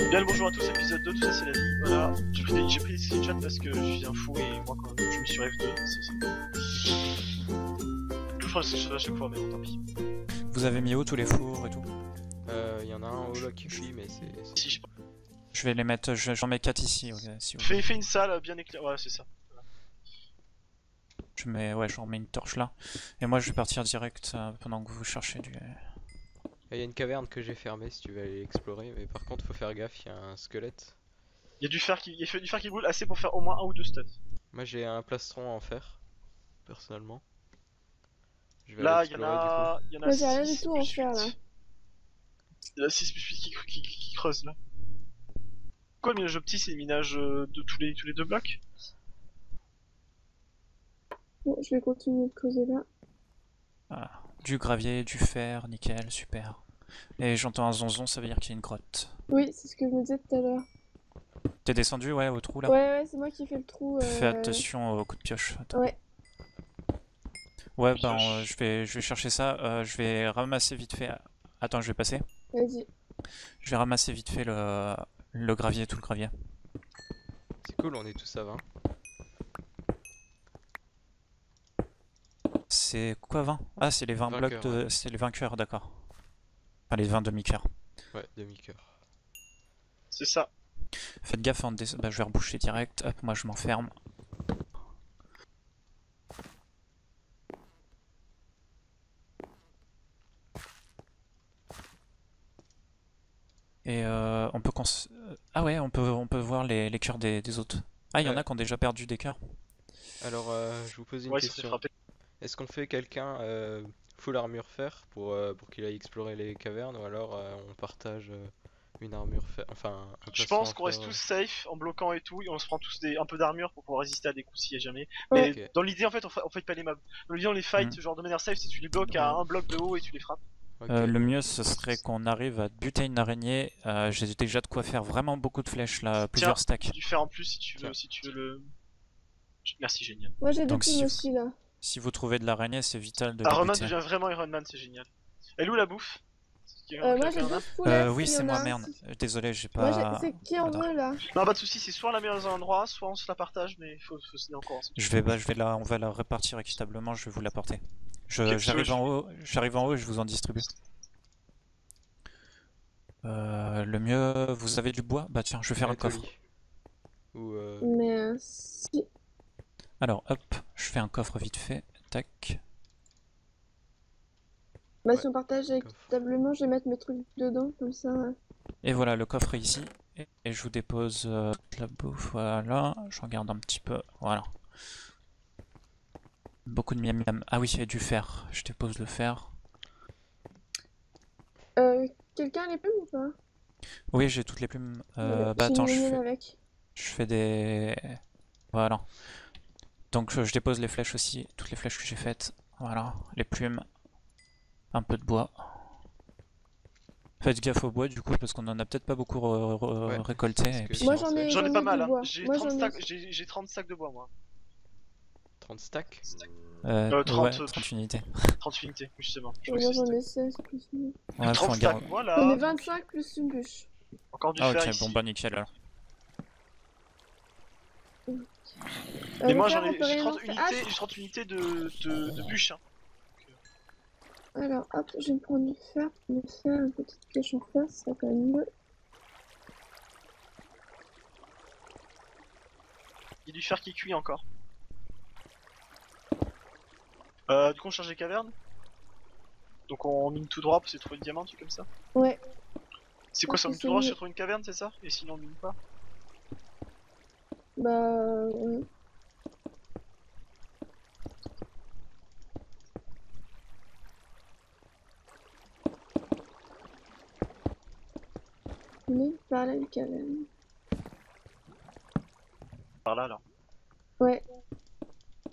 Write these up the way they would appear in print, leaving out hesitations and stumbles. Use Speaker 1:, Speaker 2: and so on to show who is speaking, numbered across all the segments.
Speaker 1: Bien le bonjour à tous, épisode 2, tout ça c'est la vie, voilà. J'ai pris des screenshots parce que je suis un fou et moi quand je me suis F2, je ferai le screenshot à chaque fois mais bon tant pis.
Speaker 2: Vous avez mis où tous les fours et tout?
Speaker 3: Y en a un haut là qui fuit mais c'est...
Speaker 1: Si,
Speaker 2: Je vais les mettre, j'en mets 4 ici, si vous
Speaker 1: fais une salle bien éclairée, ouais c'est ça.
Speaker 2: Je mets, ouais, j'en mets une torche là. Et moi je vais partir direct pendant que vous cherchez du...
Speaker 3: Il y a une caverne que j'ai fermée si tu veux aller explorer, mais par contre faut faire gaffe, il y a un squelette.
Speaker 1: Il y a du fer qui boule assez pour faire au moins un ou deux studs.
Speaker 3: Moi j'ai un plastron en fer, personnellement. Je vais
Speaker 1: Là
Speaker 3: aller
Speaker 1: il y en
Speaker 3: explorer
Speaker 1: a...
Speaker 3: du coup.
Speaker 1: Il y en a
Speaker 4: Moi j'ai rien
Speaker 1: 6
Speaker 4: du tout
Speaker 1: plus
Speaker 4: en fer
Speaker 1: 8.
Speaker 4: là.
Speaker 1: Il y en a 6 plus 8 qui creusent là. Quoi le minage opti c'est le minage de tous les deux blocs?
Speaker 4: Bon, je vais continuer de creuser là.
Speaker 2: Voilà. Du gravier, du fer, nickel, super. Et j'entends un zonzon, ça veut dire qu'il y a une grotte.
Speaker 4: Oui, c'est ce que je me disais tout à l'heure.
Speaker 2: T'es descendu, ouais, au trou là?
Speaker 4: Ouais, c'est moi qui fais le trou.
Speaker 2: Fais attention au coup de pioche. Attends.
Speaker 4: Ouais.
Speaker 2: Ouais, ben je vais chercher ça. Je vais ramasser vite fait. Attends, je vais passer.
Speaker 4: Vas-y.
Speaker 2: Je vais ramasser vite fait le gravier, tout le gravier.
Speaker 3: C'est cool, on est tous à 20.
Speaker 2: C'est quoi 20? Ah, c'est les 20 blocs de.
Speaker 3: Ouais.
Speaker 2: C'est les 20 cœurs, d'accord. Enfin, les 20 demi-cœurs.
Speaker 3: Ouais, demi-cœur.
Speaker 1: C'est ça.
Speaker 2: Faites gaffe, bah, je vais reboucher direct. Hop, moi je m'enferme. Et on peut ah ouais, on peut voir les cœurs des autres. Ah, il y en a qui ont déjà perdu des cœurs.
Speaker 3: Alors, je vous pose une
Speaker 1: Ouais, ça fait
Speaker 3: question.
Speaker 1: frapper.
Speaker 3: Est-ce qu'on fait quelqu'un full armure fer pour qu'il aille explorer les cavernes ou alors on partage une armure fer, enfin un
Speaker 1: Je
Speaker 3: plastron
Speaker 1: pense
Speaker 3: en
Speaker 1: qu'on reste
Speaker 3: fer,
Speaker 1: tous safe en bloquant et tout, et on se prend tous un peu d'armure pour pouvoir résister à des coups s'il y a jamais.
Speaker 4: Ouais.
Speaker 1: Mais
Speaker 3: Ok.
Speaker 1: dans l'idée en fait on fight pas les mobs. Dans l'idée on les fight genre de manière safe si tu les bloques à un bloc de haut et tu les frappes.
Speaker 3: Ok.
Speaker 2: Le mieux ce serait qu'on arrive à buter une araignée. J'ai déjà de quoi faire vraiment beaucoup de flèches là, plusieurs stacks.
Speaker 1: Tu fais en plus si tu veux,
Speaker 3: Tiens.
Speaker 1: si tu veux le... Merci, génial.
Speaker 4: Moi j'ai des
Speaker 2: Donc,
Speaker 4: plumes
Speaker 2: si-
Speaker 4: aussi là.
Speaker 2: Si vous trouvez de l'araignée, c'est vital de
Speaker 1: Ah,
Speaker 2: la
Speaker 1: Roman
Speaker 2: buter.
Speaker 1: devient vraiment Iron Man, c'est génial. Elle est où la bouffe?
Speaker 4: Moi j'ai deux foulées.
Speaker 2: Oui, c'est moi, merde. Désolé, j'ai pas...
Speaker 4: Moi c'est qui en veut là?
Speaker 1: Non, pas de soucis, c'est soit on la met dans un endroit, soit on se la partage, mais faut se encore ensemble.
Speaker 2: On va la répartir équitablement, je vais vous l'apporter.
Speaker 1: Ok,
Speaker 2: J'arrive en haut et je vous en distribue. Le mieux, vous avez du bois? Bah tiens, je vais faire un coffre.
Speaker 3: Ou
Speaker 4: Mais si.
Speaker 2: Alors hop, je fais un coffre vite fait, tac.
Speaker 4: Bah
Speaker 3: Ouais,
Speaker 4: si on partage
Speaker 3: coffre.
Speaker 4: équitablement, je vais mettre mes trucs dedans comme ça.
Speaker 2: Et voilà, le coffre est ici. Et je vous dépose toute la bouffe, voilà. Je regarde un petit peu, voilà. Beaucoup de miam miam. Ah oui, il y a du fer, je dépose le fer.
Speaker 4: Quelqu'un a les plumes ou pas?
Speaker 2: Oui, j'ai toutes les plumes. Bah
Speaker 4: J'ai
Speaker 2: attends,
Speaker 4: une
Speaker 2: je
Speaker 4: mienne
Speaker 2: fais...
Speaker 4: avec.
Speaker 2: Je fais des... Voilà. Donc je dépose les flèches aussi, toutes les flèches que j'ai faites. Voilà, les plumes. Un peu de bois. Faites gaffe au bois du coup, parce qu'on en a peut-être pas beaucoup récolté.
Speaker 3: parce
Speaker 2: Et
Speaker 3: que
Speaker 2: puis...
Speaker 4: Moi j'en ai
Speaker 1: pas mal,
Speaker 4: du
Speaker 1: hein.
Speaker 4: bois.
Speaker 1: J'ai
Speaker 4: Moi
Speaker 1: 30
Speaker 4: j'en ai.
Speaker 1: stacks, j'ai 30 stacks de bois moi.
Speaker 3: 30 stacks.
Speaker 1: 30,
Speaker 2: ouais, 30 unités.
Speaker 1: 30 unités, justement. Je
Speaker 4: Moi
Speaker 1: crois que
Speaker 4: j'en
Speaker 1: c'est-
Speaker 4: ai 16 plus une.
Speaker 2: Ouais,
Speaker 1: 30
Speaker 2: faut en
Speaker 1: stacks,
Speaker 2: garder.
Speaker 1: voilà.
Speaker 4: J'en ai 25 plus une bûche.
Speaker 1: Encore du
Speaker 2: Ah
Speaker 1: fer
Speaker 2: ok,
Speaker 1: ici.
Speaker 2: bon bah nickel alors.
Speaker 1: Mais moi
Speaker 4: Le fer,
Speaker 1: j'ai
Speaker 4: on peut rien
Speaker 1: 30
Speaker 4: en faire.
Speaker 1: unités, j'ai 30 unités de bûches. Hein.
Speaker 4: Alors hop, je vais me prendre du fer pour me faire une petite pioche en fer, ça sera quand même mieux.
Speaker 1: Il y a du fer qui cuit encore. Du coup on change les cavernes. Donc on mine tout droit pour essayer de trouver le diamant, tu comme ça.
Speaker 4: Ouais.
Speaker 1: C'est quoi
Speaker 4: Parce
Speaker 1: ça, on
Speaker 4: que
Speaker 1: mine tout
Speaker 4: c'est
Speaker 1: droit,
Speaker 4: mieux.
Speaker 1: je trouve une caverne, c'est ça? Et sinon on mine pas?
Speaker 4: Bah ouais. Mais par là une caverne.
Speaker 1: Par là alors.
Speaker 4: Ouais.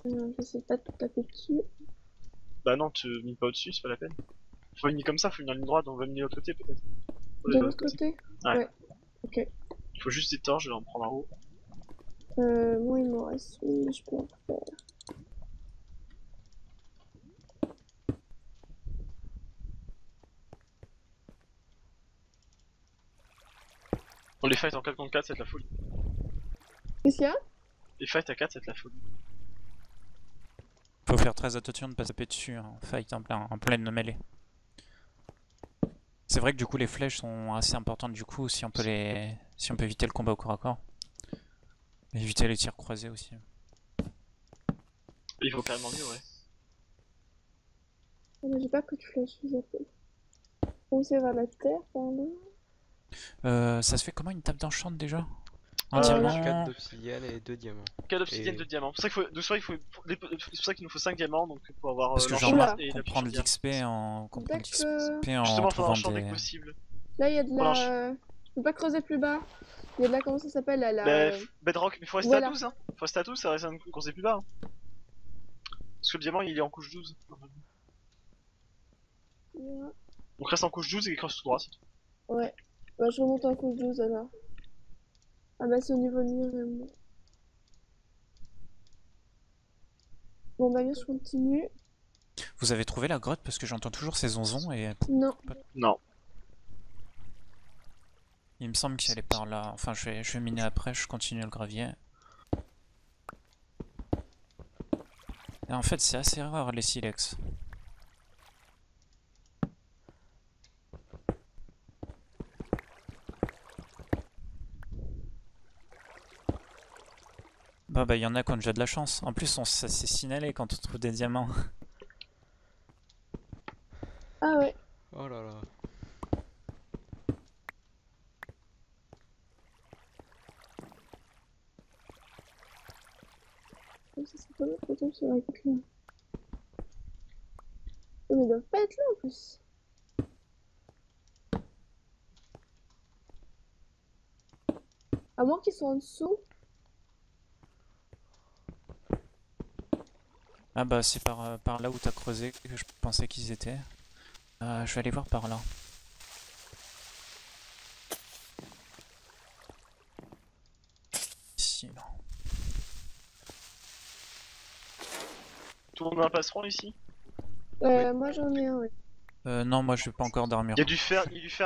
Speaker 4: Je sais pas tout taper dessus.
Speaker 1: Bah non, tu mines pas au-dessus, c'est pas la peine. Faut miner comme ça, faut miner en ligne droite, donc on va miner de l'autre côté peut-être.
Speaker 4: De l'autre côté?
Speaker 1: Ouais.
Speaker 4: Ok.
Speaker 1: Il faut juste des torches, je vais en prendre en haut.
Speaker 4: Moi il m'en reste une, mais je peux en faire.
Speaker 1: Bon, les fights en 4 contre 4, c'est de la folie.
Speaker 4: Qu'est-ce qu'il y a?
Speaker 1: Les fights à 4, c'est de la folie.
Speaker 2: Faut faire très attention de ne pas taper dessus en fight en pleine mêlée. C'est vrai que du coup les flèches sont assez importantes du coup si on peut éviter le combat au corps à corps. Éviter les tirs croisés aussi.
Speaker 1: Il vaut carrément mieux, ouais.
Speaker 4: Ah, mais j'ai pas pris de flèche, vous appelle. On sait vers la terre, par là.
Speaker 2: Ça se fait comment une table d'enchant déjà? Un
Speaker 1: Euh,
Speaker 2: diamant.
Speaker 3: 4 d'obsidienne et 2 diamants.
Speaker 1: 4 obsidienne
Speaker 3: Et-
Speaker 1: de diamants. C'est pour ça qu'il nous faut 5 diamants donc pour avoir
Speaker 2: Parce que
Speaker 1: l'enchant
Speaker 4: Oula.
Speaker 1: et
Speaker 2: qu'on
Speaker 1: la
Speaker 2: prend de
Speaker 1: puissance
Speaker 2: l'XP en
Speaker 4: D'accord.
Speaker 1: Justement, faut
Speaker 2: trouvant
Speaker 1: l'enchant dès que
Speaker 2: des...
Speaker 1: possible.
Speaker 4: Là, il y a de
Speaker 1: Voilà,
Speaker 4: la. Je peux pas creuser plus bas. Il y a de la. Comment ça s'appelle là,
Speaker 1: Bah, Bedrock, mais faut rester
Speaker 4: Voilà.
Speaker 1: à 12, hein. Faut rester à 12, ça reste un coup qu'on sait plus bas. Hein. Parce que le diamant il est en couche 12. Donc reste en couche 12 et creuse tout droit, c'est tout.
Speaker 4: Ouais. Bah, je remonte en couche 12 alors. Ah, bah, c'est au niveau de mur et moi. Bon, bah, bien, je continue.
Speaker 2: Vous avez trouvé la grotte parce que j'entends toujours ces zonzons et
Speaker 4: Non.
Speaker 1: Non.
Speaker 2: il me semble qu'elle est par là. Enfin je vais miner après, je continue le gravier. Et en fait c'est assez rare les silex. Bah il y en a qui ont déjà de la chance. En plus on s'est signalé quand on trouve des diamants.
Speaker 4: Ah, ouais.
Speaker 3: Oh là là.
Speaker 4: Comme ça, c'est pas mal, peut-être, sur la carte là. Oh, mais ils doivent pas être là en plus. À moins qu'ils soient en dessous.
Speaker 2: Ah bah c'est par là où t'as creusé que je pensais qu'ils étaient. Je vais aller voir par là. Ici, non.
Speaker 1: Tout le monde a un passeron ici.
Speaker 4: Moi j'en ai un, ouais.
Speaker 2: Non, moi je n'ai pas encore d'armure.
Speaker 1: Il y a du fer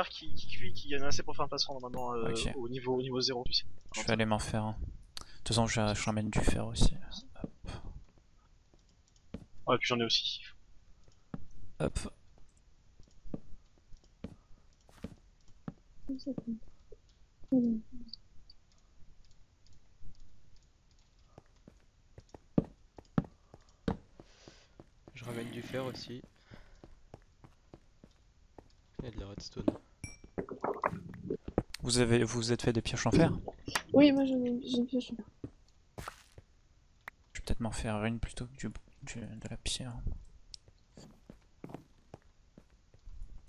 Speaker 1: qui cuit, qui en a assez pour faire un passeron normalement
Speaker 2: Ok.
Speaker 1: au niveau 0, tu sais.
Speaker 2: Je vais aller m'en faire un. De toute façon, je ramène du fer aussi.
Speaker 1: Ouais, puis j'en ai aussi.
Speaker 2: Hop.
Speaker 4: Comme ça, comme ça.
Speaker 3: Je ramène du fer aussi. Il y a de la redstone.
Speaker 2: Vous êtes fait des pioches en fer?
Speaker 4: Oui, moi j'ai une pioche.
Speaker 2: Je vais peut-être m'en faire une plutôt que de la pierre.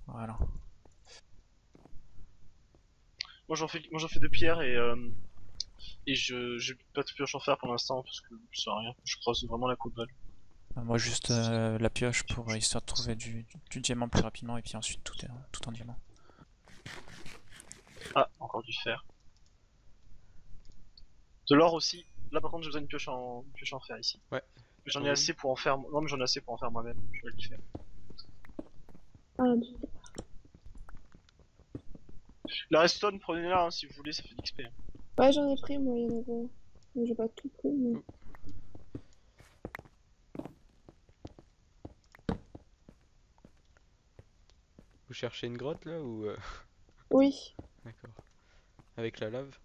Speaker 2: Voilà.
Speaker 1: Moi j'en fais de pierre et j'ai pas de pioche en fer pour l'instant parce que ça sert à rien. Je creuse vraiment la coupe balle.
Speaker 2: Moi juste la pioche pour histoire de trouver du diamant plus rapidement et puis ensuite tout en diamant.
Speaker 1: Ah, encore du fer. De l'or aussi. Là par contre j'ai besoin d'une pioche en fer ici.
Speaker 3: Ouais.
Speaker 1: J'en ai assez pour en faire. Non mais j'en ai assez pour en faire moi-même. Je vais le faire.
Speaker 4: Ah, du...
Speaker 1: La redstone prenez-la hein, si vous voulez, ça fait de l'XP. Hein.
Speaker 4: Ouais, j'en ai pris, moi, il y en avait. Mais j'ai pas tout pris, mais.
Speaker 3: Vous cherchez une grotte là ou
Speaker 4: Oui,
Speaker 3: D'accord. Avec la lave?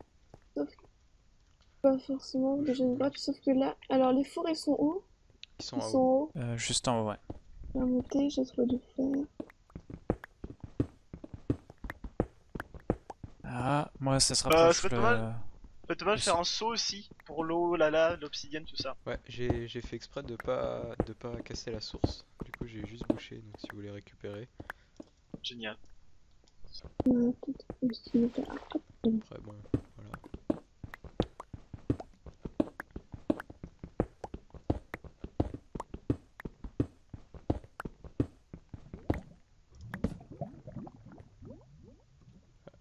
Speaker 4: pas forcément déjà une grotte, sauf que là. Alors, les fours ils sont où?
Speaker 3: Ils sont
Speaker 4: Ils
Speaker 3: en
Speaker 4: sont
Speaker 3: haut.
Speaker 4: hauts.
Speaker 2: Juste en haut, ouais.
Speaker 4: Je vais remonter, j'ai trouvé du fer.
Speaker 2: Ah, moi ça sera
Speaker 1: Ça
Speaker 2: plus
Speaker 1: peut être pas mal. Ça peut être pas mal de faire un saut aussi pour l'eau, la lave, l'obsidienne, tout ça.
Speaker 3: Ouais, j'ai fait exprès de pas casser la source. Du coup, j'ai juste bouché, donc si vous voulez récupérer.
Speaker 1: Génial.
Speaker 4: Peut-être aussi le fer.
Speaker 3: Après, bon, voilà.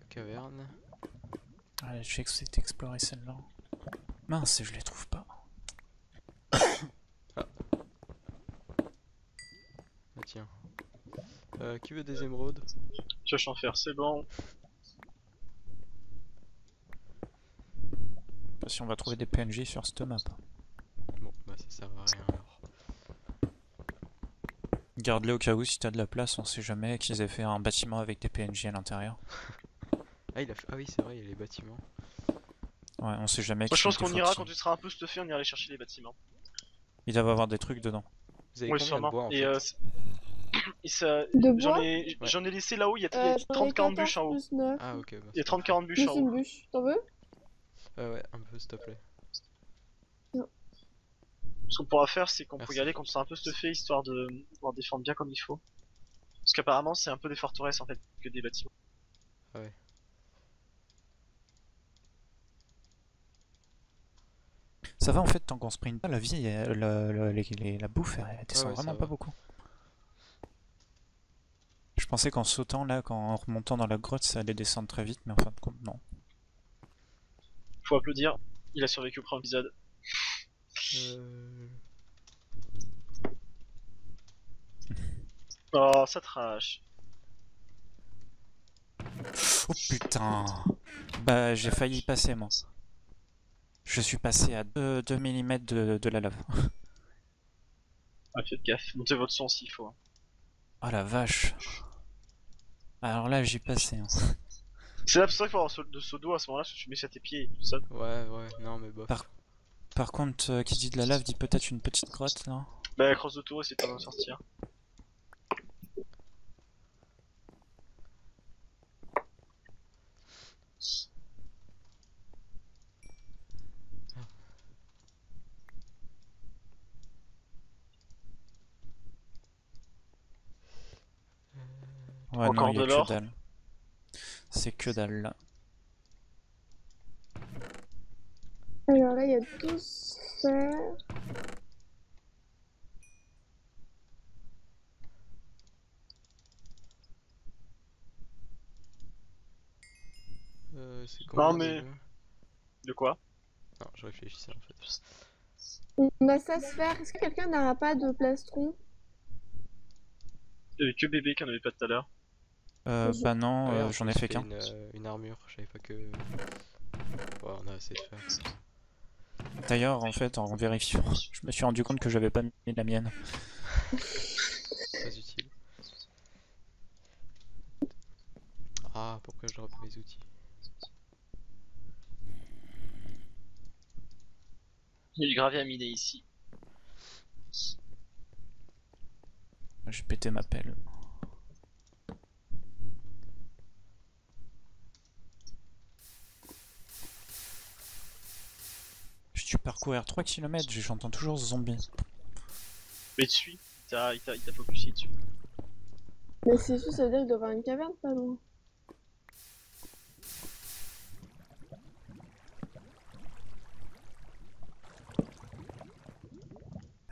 Speaker 3: Caverne.
Speaker 2: Ah, je sais que c'était exploré celle-là. Mince, je les trouve pas.
Speaker 3: Ah tiens. Qui veut des émeraudes?
Speaker 1: Pioche en fer, c'est bon.
Speaker 2: pas si on va trouver des PNJ sur cette map.
Speaker 3: Bon, bah ça sert à rien alors.
Speaker 2: Garde-les au cas où si t'as de la place, on sait jamais qu'ils aient fait un bâtiment avec des PNJ à l'intérieur.
Speaker 3: Ah, il a fait... ah oui, c'est vrai, il y a les bâtiments.
Speaker 2: Ouais, on sait jamais
Speaker 1: Moi je
Speaker 2: qu'ils ont
Speaker 1: pense
Speaker 2: été
Speaker 1: qu'on ira
Speaker 2: fortis.
Speaker 1: quand tu seras un peu stuffé, on ira aller chercher les bâtiments.
Speaker 2: Ils doivent avoir des trucs dedans.
Speaker 3: Vous avez
Speaker 1: Oui,
Speaker 3: combien de
Speaker 1: sûrement.
Speaker 3: bois en
Speaker 1: Et,
Speaker 3: fait?
Speaker 4: De
Speaker 1: j'en
Speaker 4: bois
Speaker 1: ai,
Speaker 3: Ouais.
Speaker 1: j'en ai laissé là-haut, il y a
Speaker 4: J'en ai
Speaker 1: 30-40 bûches
Speaker 4: 14
Speaker 1: en haut.
Speaker 4: plus 9.
Speaker 3: Ah ok, bah
Speaker 1: Il y a
Speaker 3: c'est parfait.
Speaker 1: 30-40 bûches
Speaker 4: Plus
Speaker 1: en
Speaker 4: une
Speaker 1: haut.
Speaker 4: bûche. T'en veux?
Speaker 3: Ouais, un peu s'il te plaît.
Speaker 1: Ce qu'on pourra faire, c'est qu'on peut
Speaker 3: Merci.
Speaker 1: y aller quand on sera un peu stuffé, histoire de pouvoir défendre bien comme il faut. Parce qu'apparemment, c'est un peu des forteresses en fait, que des bâtiments.
Speaker 3: Ouais.
Speaker 2: Ça va en fait, tant qu'on sprint pas, la vie, la bouffe, elle descend
Speaker 3: Ouais, ça
Speaker 2: vraiment
Speaker 3: va.
Speaker 2: pas beaucoup. Je pensais qu'en sautant là, qu'en remontant dans la grotte, ça allait descendre très vite, mais en fin de compte, non.
Speaker 1: Faut applaudir, il a survécu au premier épisode.
Speaker 3: Euh...
Speaker 1: Oh, ça trash.
Speaker 2: Oh putain! Bah, j'ai failli y passer moi. Je suis passé à 2 mm de la lave.
Speaker 1: Ah, faites gaffe, montez votre son s'il faut.
Speaker 2: Oh la vache! Alors là, j'y passais. Hein.
Speaker 1: C'est là pour ça qu'il faut avoir de seau d'eau à ce moment-là, parce que tu mets ça à tes pieds et tout ça.
Speaker 3: Ouais, non mais bof.
Speaker 2: Par contre, qui dit de la lave dit peut-être une petite grotte là.
Speaker 1: Bah, crosse de tour, c'est pas d'en sortir.
Speaker 2: Ouais,
Speaker 1: Encore
Speaker 2: non, il y a
Speaker 1: de
Speaker 2: que
Speaker 1: l'or.
Speaker 2: dalle. C'est que dalle là.
Speaker 4: Alors là, il y a 12 fer.
Speaker 3: C'est
Speaker 1: Non,
Speaker 3: combien
Speaker 1: mais-
Speaker 3: déjà?
Speaker 1: De quoi?
Speaker 3: Non, je réfléchissais en fait.
Speaker 4: On a 16 fer. Est-ce que quelqu'un n'a pas de plastron?
Speaker 1: Il y avait que bébé qui en avait pas tout à l'heure.
Speaker 2: Bah non,
Speaker 3: Ah ouais, on
Speaker 2: j'en
Speaker 3: peut
Speaker 2: ai
Speaker 3: se
Speaker 2: fait
Speaker 3: faire
Speaker 2: qu'un.
Speaker 3: une armure, je savais pas que... Ouais, on a assez de fer.
Speaker 2: D'ailleurs, en fait, en vérifiant, je me suis rendu compte que j'avais pas mis la mienne.
Speaker 3: Très utile. Ah, pourquoi je reprends mes outils?
Speaker 1: Il y a du gravier à miner ici.
Speaker 2: J'ai pété ma pelle. J'ai dû parcourir 3 km, j'entends toujours ce zombie.
Speaker 1: Mais tu suis, il t'a focusé dessus.
Speaker 4: Mais c'est sûr, ça veut dire qu'il doit y avoir une caverne pas loin.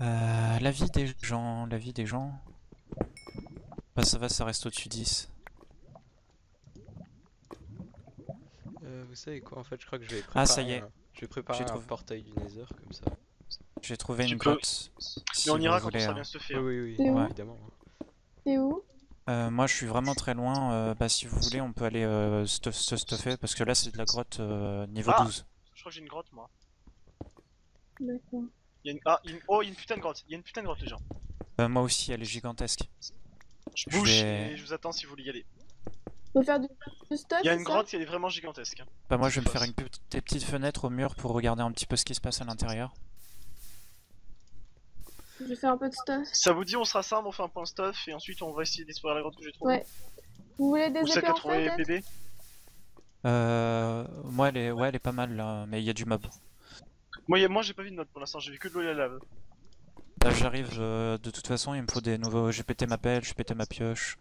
Speaker 2: La vie des gens, la vie des gens. Bah ça va, ça reste au-dessus 10.
Speaker 3: Vous savez quoi, en fait, je crois que je vais
Speaker 2: Ah,
Speaker 3: préparer
Speaker 2: ça y est.
Speaker 3: je vais préparer
Speaker 2: J'ai
Speaker 3: un
Speaker 2: trouvé.
Speaker 3: portail du Nether, comme ça.
Speaker 2: J'ai trouvé
Speaker 1: Tu
Speaker 2: une
Speaker 1: peux.
Speaker 2: grotte. Si
Speaker 1: Mais on
Speaker 2: vous
Speaker 1: ira quand on
Speaker 2: voulez.
Speaker 1: sera bien stuffé.
Speaker 3: Oui,
Speaker 1: Hein.
Speaker 3: oui, oui,
Speaker 4: C'est où
Speaker 3: évidemment.
Speaker 4: C'est où?
Speaker 2: Moi je suis vraiment très loin. Bah si vous voulez, on peut aller se stuffer parce que là c'est de la grotte niveau
Speaker 1: Ah
Speaker 2: 12.
Speaker 1: Je crois que j'ai une grotte moi.
Speaker 4: D'accord.
Speaker 1: Il y a une... Ah, oh, il y a une putain de grotte. Il y a une putain de grotte, les gens.
Speaker 2: Moi aussi, elle est gigantesque.
Speaker 1: Je
Speaker 2: Je
Speaker 1: bouge
Speaker 2: vais-
Speaker 1: et je vous attends si vous voulez y aller.
Speaker 4: Faut faire du stuff,
Speaker 1: Il y a
Speaker 4: c'est
Speaker 1: une
Speaker 4: ça?
Speaker 1: grotte, elle est vraiment gigantesque. Hein.
Speaker 2: Bah moi je vais me faire
Speaker 1: Fausse.
Speaker 2: une des petites fenêtres au mur pour regarder un petit peu ce qui se passe à l'intérieur.
Speaker 4: Je vais faire un peu de stuff.
Speaker 1: Ça vous dit, on se rassemble, on fait un point stuff et ensuite on va essayer d'explorer la grotte que j'ai trouvée.
Speaker 4: Ouais. Vous voulez des
Speaker 1: Ou celle
Speaker 4: épées
Speaker 1: qu'a
Speaker 4: en fer,
Speaker 1: trouvé
Speaker 4: peut-être?
Speaker 1: bébé.
Speaker 2: Moi elle est pas mal là, mais il y a du mob.
Speaker 1: Moi j'ai pas vu de note pour l'instant, j'ai vu que de l'eau et la lave.
Speaker 2: Là j'arrive de toute façon, il me faut des nouveaux. J'ai pété ma pelle, j'ai pété ma pioche.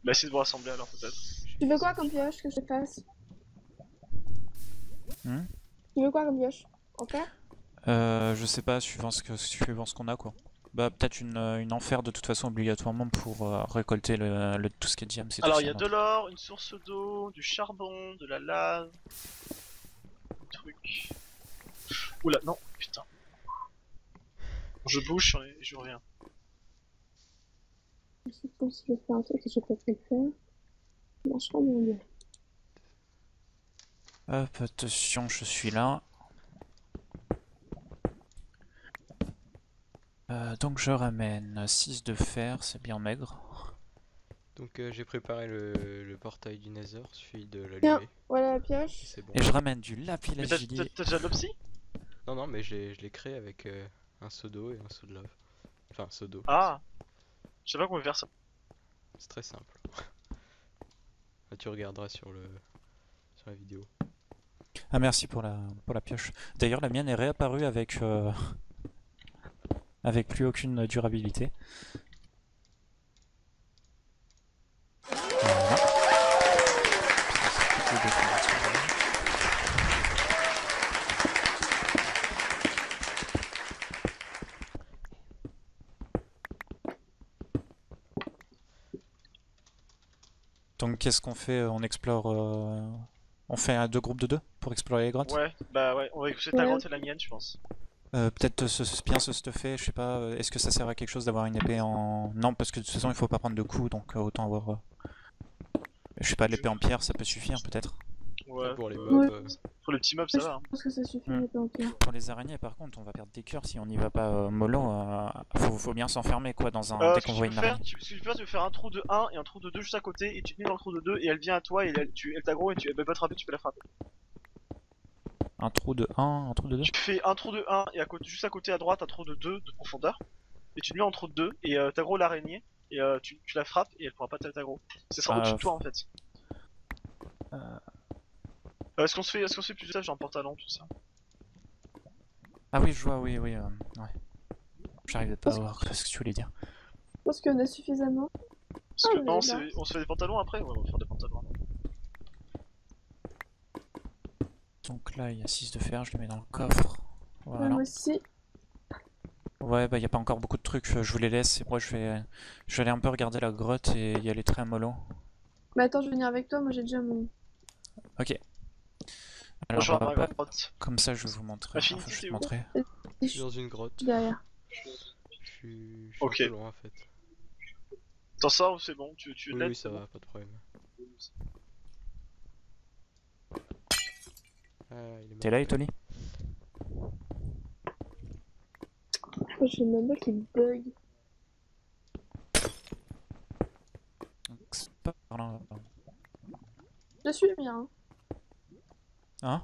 Speaker 1: Bah essayez de vous rassembler alors peut-être.
Speaker 4: Tu veux quoi comme pioche que je te fasse?
Speaker 2: Hmm
Speaker 4: Tu veux quoi comme pioche? En fer?
Speaker 2: Je sais pas, suivant ce qu'on a quoi. Bah peut-être une enfer de toute façon obligatoirement pour récolter tout ce qui est diam. C'est
Speaker 1: Alors
Speaker 2: tout
Speaker 1: il y a
Speaker 2: ça,
Speaker 1: de l'or, une source d'eau, du charbon, de la lave. Truc. Oula, non, putain. Je bouge et je reviens.
Speaker 4: Je suppose que je vais faire un truc que je peux pas le faire. Ça marche pas mon bien.
Speaker 2: Hop, attention, je suis là. Donc je ramène 6 de fer, c'est bien maigre.
Speaker 3: Donc j'ai préparé le portail du Nether, suffit de
Speaker 4: Tiens,
Speaker 3: l'allumer.
Speaker 4: voilà la
Speaker 3: Et
Speaker 4: pioche.
Speaker 3: c'est bon.
Speaker 2: Et je ramène du lapis
Speaker 1: Mais t'as
Speaker 2: lazuli.
Speaker 1: déjà de l'opsie?
Speaker 3: Non, non, mais je l'ai créé avec un seau d'eau et un seau de lave. Enfin, un seau d'eau.
Speaker 1: Ah, je sais pas comment faire ça.
Speaker 3: C'est très simple. Là, tu regarderas sur la vidéo.
Speaker 2: Ah merci pour la pioche. D'ailleurs la mienne est réapparue avec plus aucune durabilité. Voilà. Ça, c'est plutôt définitif. Donc qu'est-ce qu'on fait? On explore... On fait deux groupes de deux pour explorer les grottes?
Speaker 1: Ouais, bah ouais, on va écouter ta
Speaker 4: Ouais.
Speaker 1: grotte et la mienne, je pense.
Speaker 2: Peut-être bien se stuffer, je sais pas, est-ce que ça sert à quelque chose d'avoir une épée en... Non, parce que de toute façon il faut pas prendre de coups, donc autant avoir... Je sais pas, l'épée en pierre ça peut suffire peut-être.
Speaker 1: Ouais,
Speaker 3: Pour les
Speaker 1: bah,
Speaker 3: mobs,
Speaker 4: Ouais.
Speaker 1: pour les petits mobs, ça
Speaker 4: Je
Speaker 1: va. Hein.
Speaker 4: pense que ça suffit,
Speaker 2: Hmm.
Speaker 4: les plantes.
Speaker 2: Pour les araignées par contre on va perdre des cœurs si on n'y va pas mollo, faut bien s'enfermer quoi dès
Speaker 1: Ce
Speaker 2: qu'on
Speaker 1: que tu
Speaker 2: voit
Speaker 1: peux
Speaker 2: une
Speaker 1: faire,
Speaker 2: araignée.
Speaker 1: ce que tu peux faire, tu peux faire un trou de 1 et un trou de 2 juste à côté, et tu te mets dans le trou de 2, et elle vient à toi, et elle t'aggro, et elle peut pas te frapper, tu peux la frapper.
Speaker 2: Un trou de 1, un trou de 2.
Speaker 1: Tu fais un trou de 1, et juste à côté à droite, un trou de 2 de profondeur, et tu te mets en trou de 2, et t'aggro l'araignée, et tu la frappes, et elle pourra pas t'aggro. Ce sera au-dessus de toi en fait. Est-ce qu'on se fait plus de ça, genre pantalon, tout ça?
Speaker 2: Ah oui je vois, oui, ouais. J'arrivais pas à voir ce que tu voulais dire.
Speaker 4: Je pense qu'on a suffisamment.
Speaker 1: Parce que
Speaker 4: Ah,
Speaker 1: non,
Speaker 4: mais là.
Speaker 1: on se fait des pantalons après? Ouais, on va faire des pantalons.
Speaker 2: Donc là il y a 6 de fer, je les mets dans le coffre. Voilà.
Speaker 4: Moi aussi.
Speaker 2: Ouais, bah y a pas encore beaucoup de trucs, je vous les laisse et moi je vais aller un peu regarder la grotte et y aller très mollo.
Speaker 4: Mais attends, je vais venir avec toi, moi j'ai déjà mon.
Speaker 2: Ok.
Speaker 1: Moi je
Speaker 2: Alors,
Speaker 1: vais à ma grotte.
Speaker 2: comme ça je vais vous montrer.
Speaker 1: Affinity,
Speaker 2: Enfin, je vais
Speaker 1: t'es
Speaker 2: te
Speaker 1: où?
Speaker 2: montrer.
Speaker 3: je suis dans une grotte.
Speaker 4: Derrière.
Speaker 3: Je suis
Speaker 1: Ok.
Speaker 3: un peu loin en fait.
Speaker 1: T'en sors ou c'est bon? Tu
Speaker 3: Oui,
Speaker 1: l'aides?
Speaker 3: oui, ça va, pas de problème. Ah, il est
Speaker 2: T'es là,
Speaker 3: mort.
Speaker 2: Etoli?
Speaker 4: Oh, j'ai même pas qui bug.
Speaker 2: C'est pas par là.
Speaker 4: Je suis bien.
Speaker 2: Hein?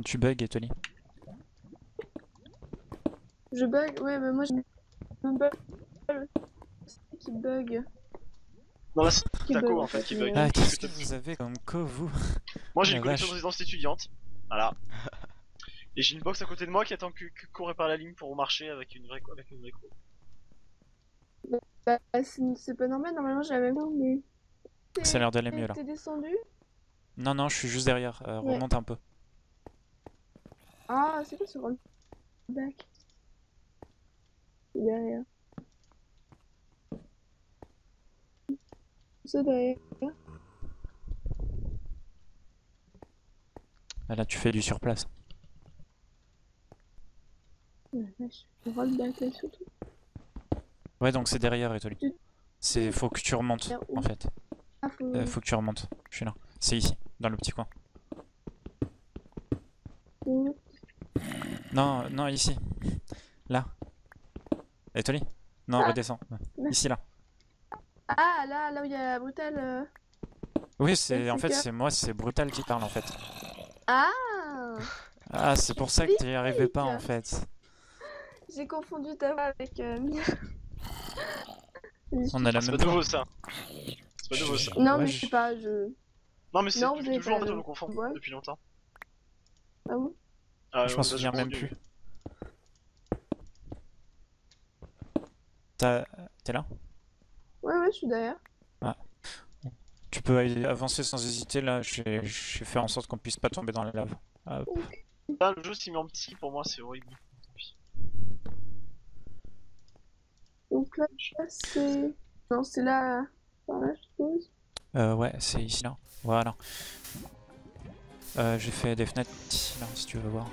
Speaker 2: Tu bugs, Etoli.
Speaker 4: Je bug, ouais, mais moi j'ai même pas le qui bug.
Speaker 1: Non, là c'est
Speaker 4: Qui
Speaker 1: Taco
Speaker 4: bug
Speaker 1: en fait qui bug.
Speaker 2: Ah,
Speaker 4: mais,
Speaker 2: qu'est-ce que vous avez comme co, vous?
Speaker 1: Moi j'ai
Speaker 2: la
Speaker 1: une collection de
Speaker 2: vache.
Speaker 1: résidence étudiante. Voilà. Et j'ai une box à côté de moi qui attend qu'on répare la ligne pour marcher avec une vraie croix.
Speaker 4: Bah, c'est pas normal, normalement j'avais même mais.
Speaker 2: Ça a l'air d'aller mieux là.
Speaker 4: T'es descendu?
Speaker 2: Non, non, je suis juste derrière.
Speaker 4: Ouais.
Speaker 2: Remonte un peu.
Speaker 4: Ah, c'est quoi ce rollback? Derrière. C'est derrière.
Speaker 2: Ah, là, tu fais du surplace.
Speaker 4: Ouais, vache, le rollback là surtout.
Speaker 2: Ouais, donc c'est derrière, Etoli. Faut que tu remontes,
Speaker 4: Vers où?
Speaker 2: en fait.
Speaker 4: Ah,
Speaker 2: Faut que tu remontes. Je suis là. C'est ici, dans le petit coin.
Speaker 4: faut...
Speaker 2: Non, non, ici. Là. Etoli? Non,
Speaker 4: Ah.
Speaker 2: redescends. Ici, là.
Speaker 4: Ah, là où il y a Brutal.
Speaker 2: Oui,
Speaker 4: c'est
Speaker 2: en fait,
Speaker 4: que-
Speaker 2: c'est moi, c'est Brutal qui parle, en fait.
Speaker 4: Ah!
Speaker 2: Ah, c'est pour ça que t'y arrivais pas, en fait.
Speaker 4: J'ai confondu ta voix avec Mia.
Speaker 2: On a la
Speaker 1: C'est
Speaker 2: même
Speaker 1: pas
Speaker 2: voix.
Speaker 1: nouveau ça. C'est pas nouveau ça.
Speaker 4: Non,
Speaker 2: Ouais,
Speaker 4: mais je sais pas, je.
Speaker 1: Non mais c'est
Speaker 4: Non, vous
Speaker 1: depuis
Speaker 4: avez
Speaker 1: toujours en
Speaker 4: pas
Speaker 1: fait on
Speaker 4: le-
Speaker 1: le confond
Speaker 4: Ouais.
Speaker 1: depuis longtemps.
Speaker 4: Ah bon?
Speaker 1: Ah,
Speaker 2: Je
Speaker 1: ouais,
Speaker 2: m'en
Speaker 1: là,
Speaker 2: souviens même
Speaker 1: continue.
Speaker 2: plus. T'es là?
Speaker 4: Ouais, je suis derrière.
Speaker 2: Tu peux avancer sans hésiter, là. J'ai fait en sorte qu'on puisse pas tomber dans la lave. Ah,
Speaker 1: Là, le jeu s'est mis en petit pour moi c'est horrible.
Speaker 4: Donc là, c'est. Non, c'est là. Par là, je suppose.
Speaker 2: ouais, c'est ici, là. Voilà. J'ai fait des fenêtres ici, là, si tu veux voir.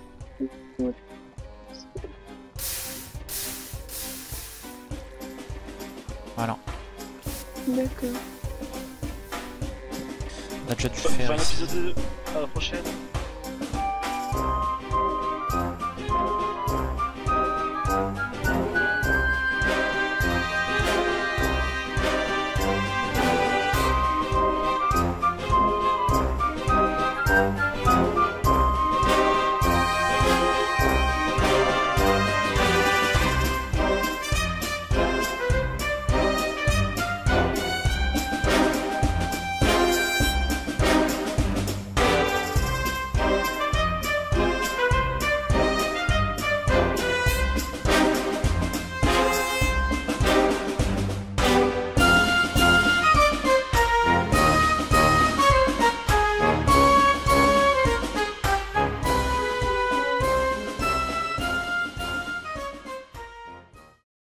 Speaker 2: Voilà.
Speaker 4: D'accord.
Speaker 2: On a déjà dû
Speaker 1: Fin
Speaker 2: faire.
Speaker 1: l'épisode 2, à la prochaine.